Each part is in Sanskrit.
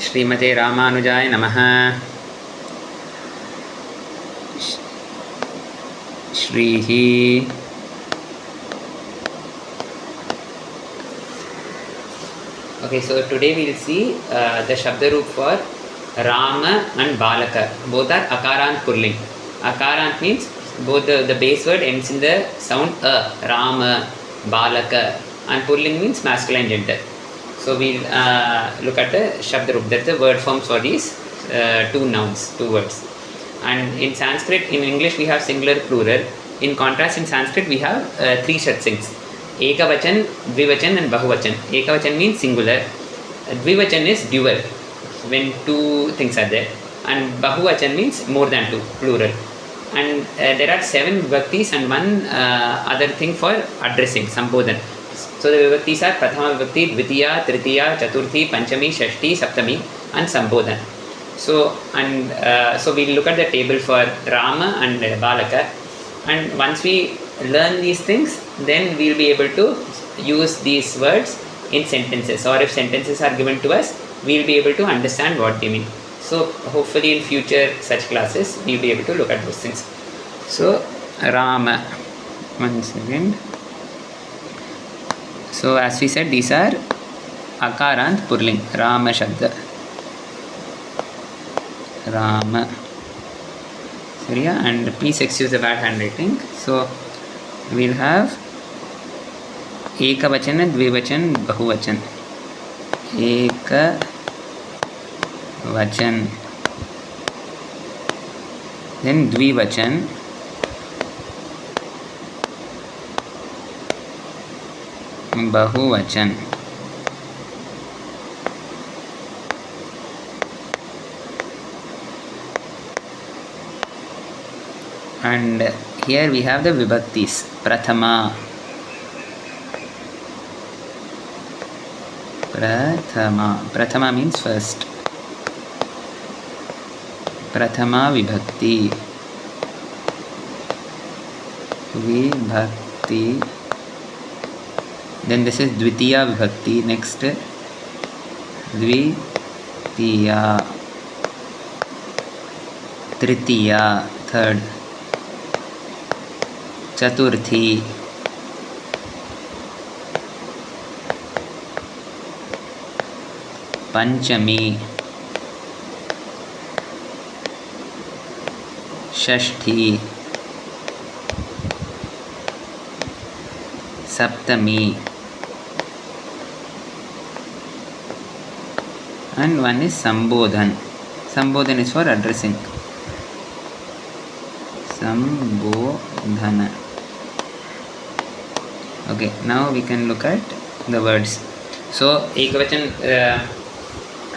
श्रीमते रामानुजाय नमः। श्रीः Okay, so today we will see the Shabda Roop for Rama and Balaka. Both are Akarant Purling. Akarant means both the base word ends in the sound A. Rama, Balaka. And Purling means masculine gender. So we'll look at the Shabda Roop. That's the word forms for these two nouns, two words. And in Sanskrit, in English we have singular, plural. In contrast, in Sanskrit we have three Shatsings. Ekavachan, Dvivachan and Bahuvachan. Ekavachan means singular. Dvivachan is dual, when two things are there. And Bahuvachan means more than two, plural. And there are 7 vibhaktis and one other thing for addressing, Sambodhan. So the vibhaktis are Prathama vibhakti, Dvitiya, Tritiya, Chaturthi, Panchami, Shashti, Saptami and Sambodhan. So we'll look at the table for Rama and Balaka. And once we learn these things, then we'll be able to use these words in sentences, or if sentences are given to us, we'll be able to understand what they mean. So hopefully in future such classes we'll be able to look at those things. So Rama, one second. So as we said, these are Akarant Purling. Rama Shabda, Rama. And please excuse the bad handwriting. So we'll have Ekavachan, Dvivachan, Bahuvachan. Ekavachan, then Dvivachan, Bahuvachan. And here we have the vibhaktis. Prathama, Prathama means first. Prathama vibhakti, then this is Dvitiya vibhakti. Next Dvitiya, Tritiya, third, Chaturthi, Panchami, Shashti, Saptami, and one is Sambodhan. Sambodhan is for addressing. Sambodhana. Okay, now we can look at the words. So Ekavachan,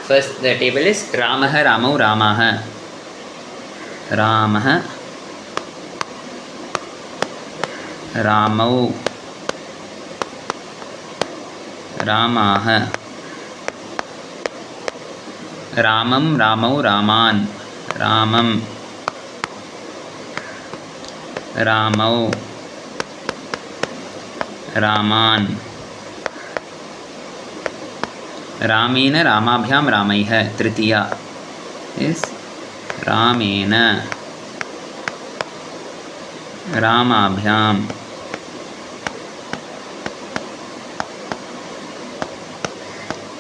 first the table is Ramaha, Ramau, Ramaha. Ramaha, Ramau, Ramaha. Ramam, Ramau, Raman. Ramam, Ramau, Raman. Ramena, Ramabhyam, Ramaiha. Tritiya is Ramena, Ramabhyam.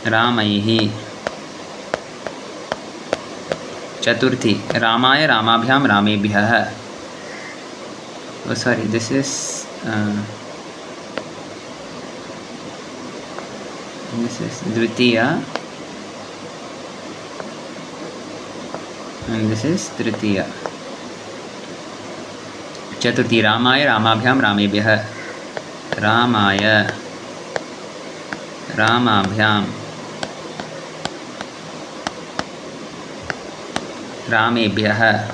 Ramaihi. Chaturthi, Ramaya, Ramabhyam, Ramebhyah. Oh sorry, this is Dvitiya and this is Tritiya. Chaturthi, Ramaya, Ramabhyam, Ramebhyah. Ramaya, Ramabhyam, Ramebhyah.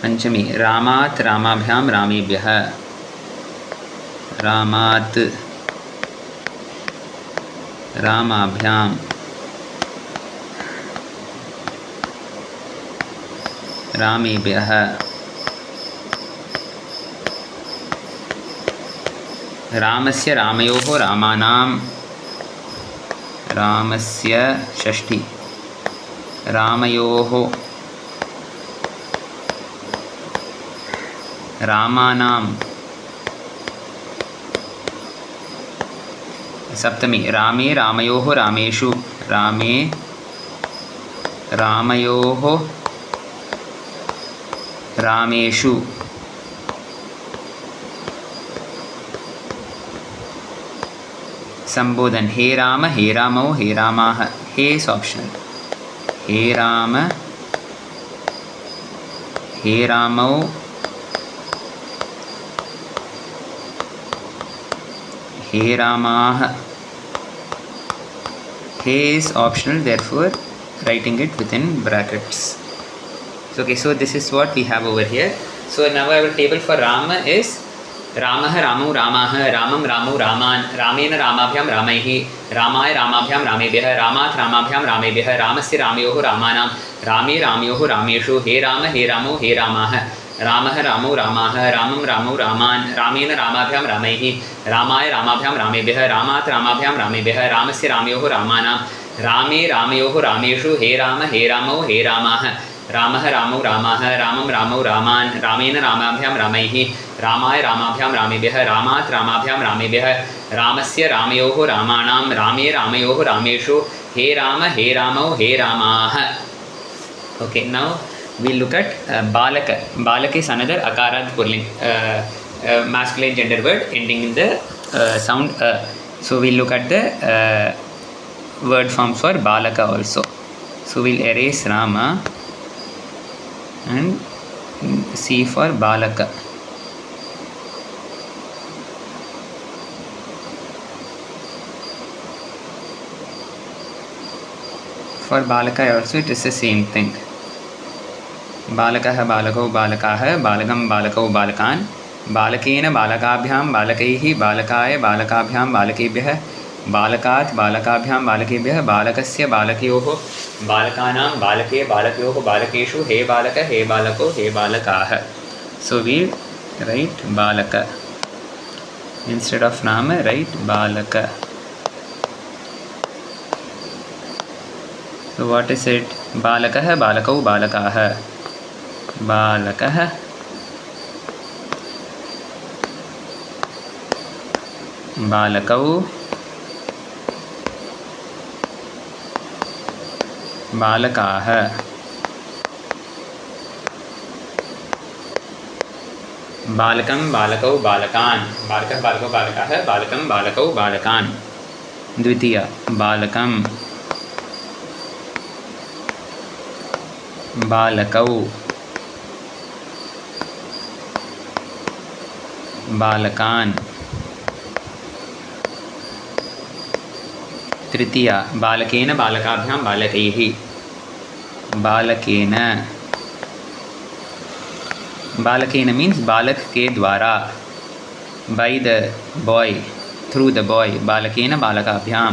Panchami, Ramat, Ramabhyam, Ramebhyah. Ramat, Ramabhyam, Ramebhyah. रामस्य रामयोः रामानां रामस्य षष्ठी रामयोः रामानां सप्तमी रामे रामयोः रामेषु रामे रामयोः रामेषु संबोधन हे राम हे रामौ हे रामाः हे इज ऑप्शनल हे राम हे रामौ हे रामाः हे is optional, therefore writing it within brackets. So okay, so this is what we have over here. So now our table for Rama is Ramah Ramu Ramah Ramam Ramu Raman Ramena Ramabhyam Ramaihi Ramaya Ramabhyam Ramebhyah Ramat Ramabhyam Ramebhyah Ramasya Ramayoh Ramanam Rame Ramayoh Rameshu He Rama He Ramu He Ramah रामः रामौ रामाः रामं रामौ रामान् रामेण रामाभ्यां रामैः रामाय रामाभ्यां रामेभ्यः रामात् रामाभ्यां रामेभ्यः रामस्य रामयोः रामानां रामे रामयोः रामेषु हे राम हे रामौ हे रामाः रामः रामौ रामाः रामं रामौ रामान् रामेण रामाभ्यां रामैः रामाय रामाभ्यां रामेभ्यः रामात् रामाभ्यां रामेभ्यः रामस्य रामयोः रामाणां रामे रामयोः रामेषु हे राम हे रामौ हे रामाः. Okay, now we'll look at balaka. Balaka is another akarant pulling masculine gender word ending in the sound so we'll look at the word forms for balaka also. So we'll erase Rama and see for balaka. For balaka also it is the same thing. बालकः बालकौ बालकाः बालकं बालकौ बालकान् बालकेन बालकाभ्यां बालकैः बालकाय बालकाभ्यां बालकेभ्यः बालकात् बालकाभ्यां बालकेभ्यः बालकस्य बालकयोः बालकानां बालके बालकयोः बालकेषु हे बालक हे बालको हे बालकाः. So we write balaka instead of Rama, write balaka. So what is it? बालकः बालकौ बालकाः बालकः बालकौ बालकाः बालकं बालकौ बालकान् बालकः बालकौ बालकाः बालकं बालकौ बालकान्. द्वितीय बालकं बालकौ बालकान्. तृतीय बालकेन बालकाभ्यां बालकैः बालकेन बालकेन means बालक के द्वारा by the boy through the boy बालकेन बालकाभ्यां.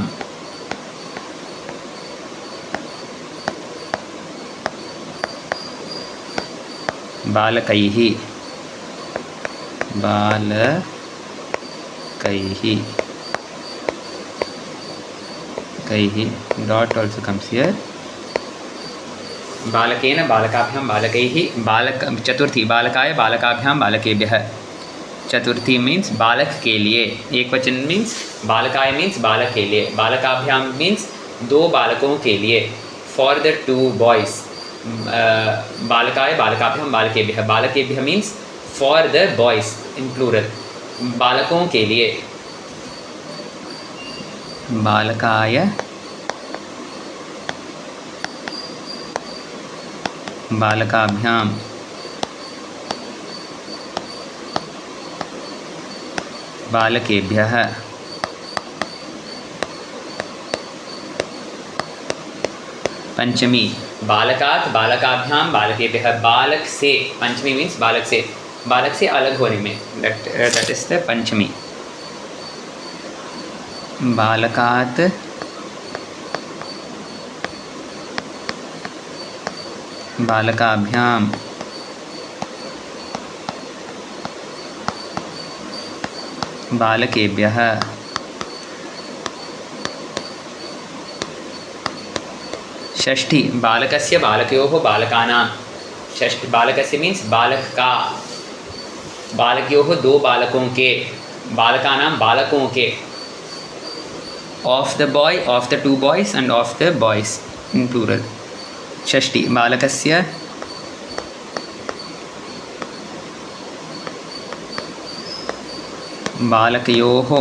बालकैः बालकैः कैः dot also comes here. बालकेन बालकाभ्यां बालकैः बालक. चतुर्थी बालकाय बालकाभ्यां बालकेभ्यः. चतुर्थी मीन्स बालक के लिए. एक वचन मीन्स बालकाय मीन्स बालक के लिए. बालकाभ्यां मीन्स दो बालकों के लिए. For the two boys. बालकाय बालकाभ्यां बालकेभ्यः. बालकेभ्यः means for the boys in plural. बालकों के लिए. बालकाय बालकाभ्यां बालकेभ्यः. पंचमी बालकात् बालकाभ्यां बालकेभ्यः. बालक से. पंचमी मीन्स बालक से. बालक से अलग होने में. दैट इज द पंचमी. बालकात् बालकाभ्यां बालकेभ्यः षष्ठी बालकस्य बालकयोः बालकानां षष्ठी बालकस्य मीन्स बालक का बालकयोः दो बालकों के बालकानां बालकों के of the boy of the two boys and of the boys in plural षष्ठी बालकस्य बालकयोः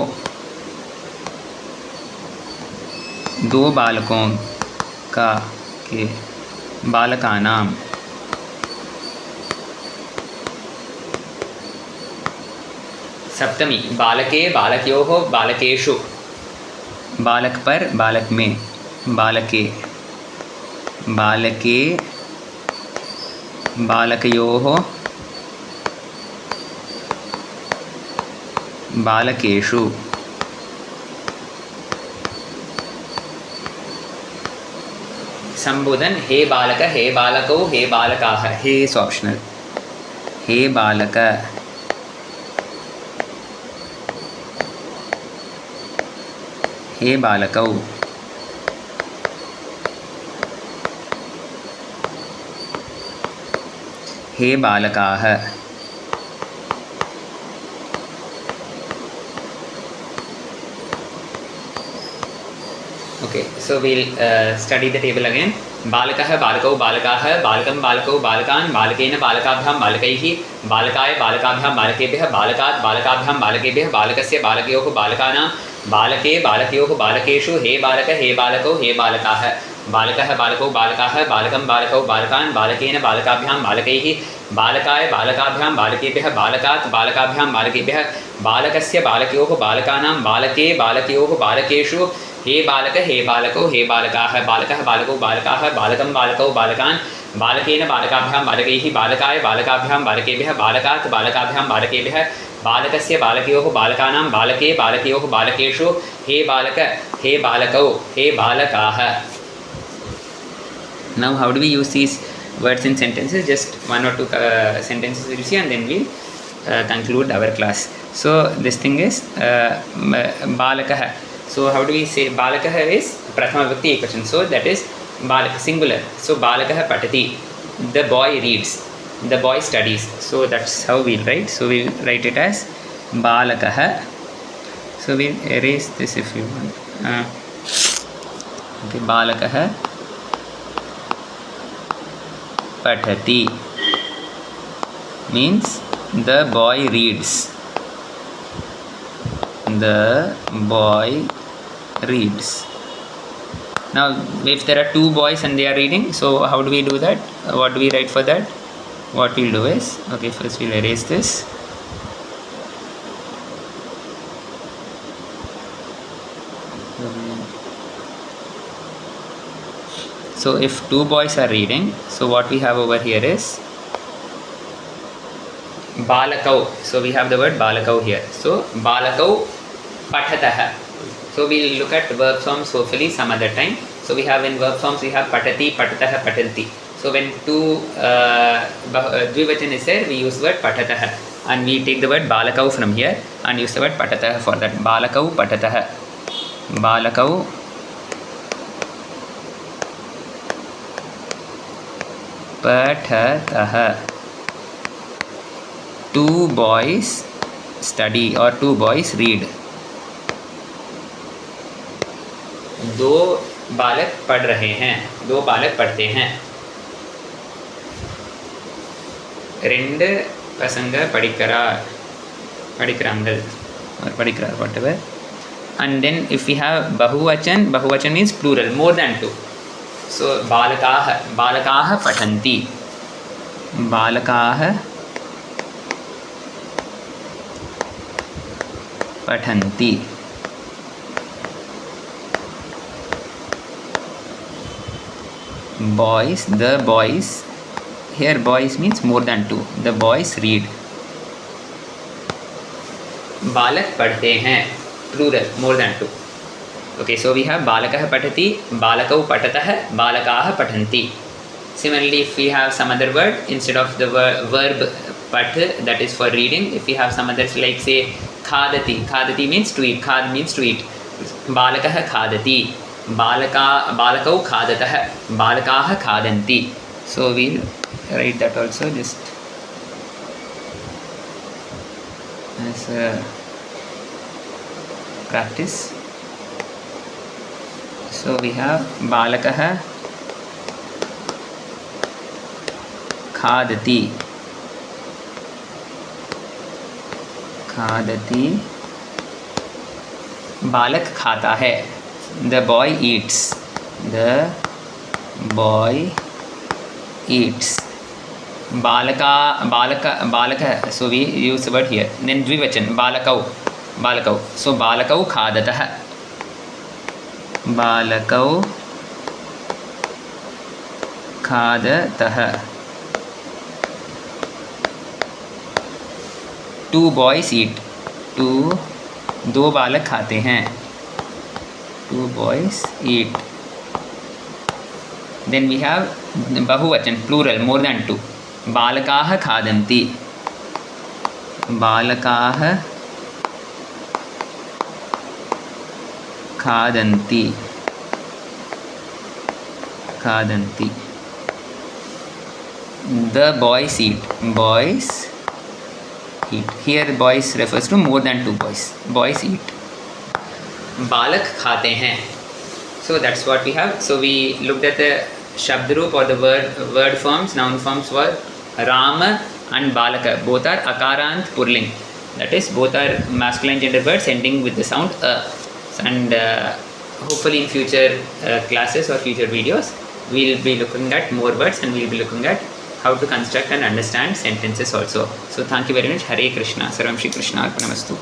दो बालकों का के बालकानां सप्तमी बालके बालकयोः बालकेषु बालक पर बालक में बालके बालके बालकयोः बालकेषु संबोधन हे बालक हे बालकौ हे बालकाः हे इज ऑप्शनल हे बालक हे बालकौ हे बालकाः okay so we'll study the table again बालकः बालकौ बालकाः बालकं बालकौ बालकान् बालकेन बालकाभ्यां बालकैः बालकाय बालकाभ्यां बालकेभ्यः बालकात् बालकाभ्यां बालकेभ्यः बालकस्य बालकयोः बालकानां बालके बालकयोः बालकेषु हे बालक हे बालकौ हे बालकाः बालकः बालकौ बालकाः बालकं बालकौ बालकान् बालकेन बालकाभ्यां बालकैः बालकाय बालकाभ्यां बालकेभ्यः बालकात् बालकाभ्यां बालकेभ्यः बालकस्य बालकयोः बालकानां बालके बालकयोः बालकेषु हे बालक हे बालकौ हे बालकाः बालकः बालकौ बालकाः बालकं बालकौ बालकान् बालकेन बालकाभ्यां बालकैः बालकाय बालकाभ्यां बालकेभ्यः बालकात् बालकाभ्यां बालकेभ्यः बालकस्य बालकयोः बालकानां बालके बालकयोः बालकेषु हे बालक हे बालकौ हे बालकाः Now how do we use these words in sentences? Just one or two sentences we'll see and then we'll conclude our class. So this thing is balakah. So how do we say balakah is prathama vibhakti ekvachan. So that is balak singular. So balakah patati. The boy reads. The boy studies. So that's how we'll write. So we'll write it as balakah. So we'll erase this if you want. Okay, balakah patati means the boy reads. The boy reads. Now if there are two boys and they are reading, so how do we do that? What do we write for that? What we'll do is, okay, first we'll erase this. So if two boys are reading, so what we have over here is balakau. So we have the word balakau here. So balakau pathatah. So we'll look at verb forms hopefully some other time. So we have in verb forms we have patati, patatah, patanti. So when two dvivachan is there, we use word patatah and we take the word balakau from here and use the word patatah for that. Balakau patatah. Balakau pathatah. Two boys study or two boys read. दो बालक पढ़ रहे हैं. दो बालक पढ़ते हैं. ரெண்டு பசங்க படிக்கிறார்கள் or படிக்கிறார் whatever. And then if we have bahuvachan means plural, more than two. So balakaah pathanti. Balakaah pathanti. Boys, the boys, here boys means more than two. The boys read. बालक पढ़ते हैं, plural, more than two. Okay, so we have balakah patati, balakau patatah, balakaah patanti. Similarly, if we have some other word instead of the verb pat, that is for reading, if we have some others like say खादति, खादति means to eat, खाद means to eat. बालकः खादति, बालकौ खादतः, बालकाः खादन्ति. So we'll write that also just as a practice. So we have बालकः खादति, खादति, बालक खाता है, the boy eats, the boy eats. बालक, so we use the word here. Then द्विवचन बालकौ, so बालकौ खादतः, बालकौ खादतः. Two boys eat, दो बालक खाते हैं, two boys eat. Then we have बहुवचन plural, more than two. बालकाः खादन्ति, बालकाः खादन्ति, खादन्ति. The boys eat, boys eat. Here boys refers to more than two boys. Boys eat. बालक खाते हैं. So that's what we have. So we looked at the Shabdroop or the word forms, noun forms for Rama and Balaka. Both are Akarant Purling. That is, both are masculine gender words ending with the sound A. And hopefully in future classes or future videos, we'll be looking at more words and we'll be looking at how to construct and understand sentences also. So thank you very much. Hare Krishna. Sarvam Shri Krishna Arpanamastu.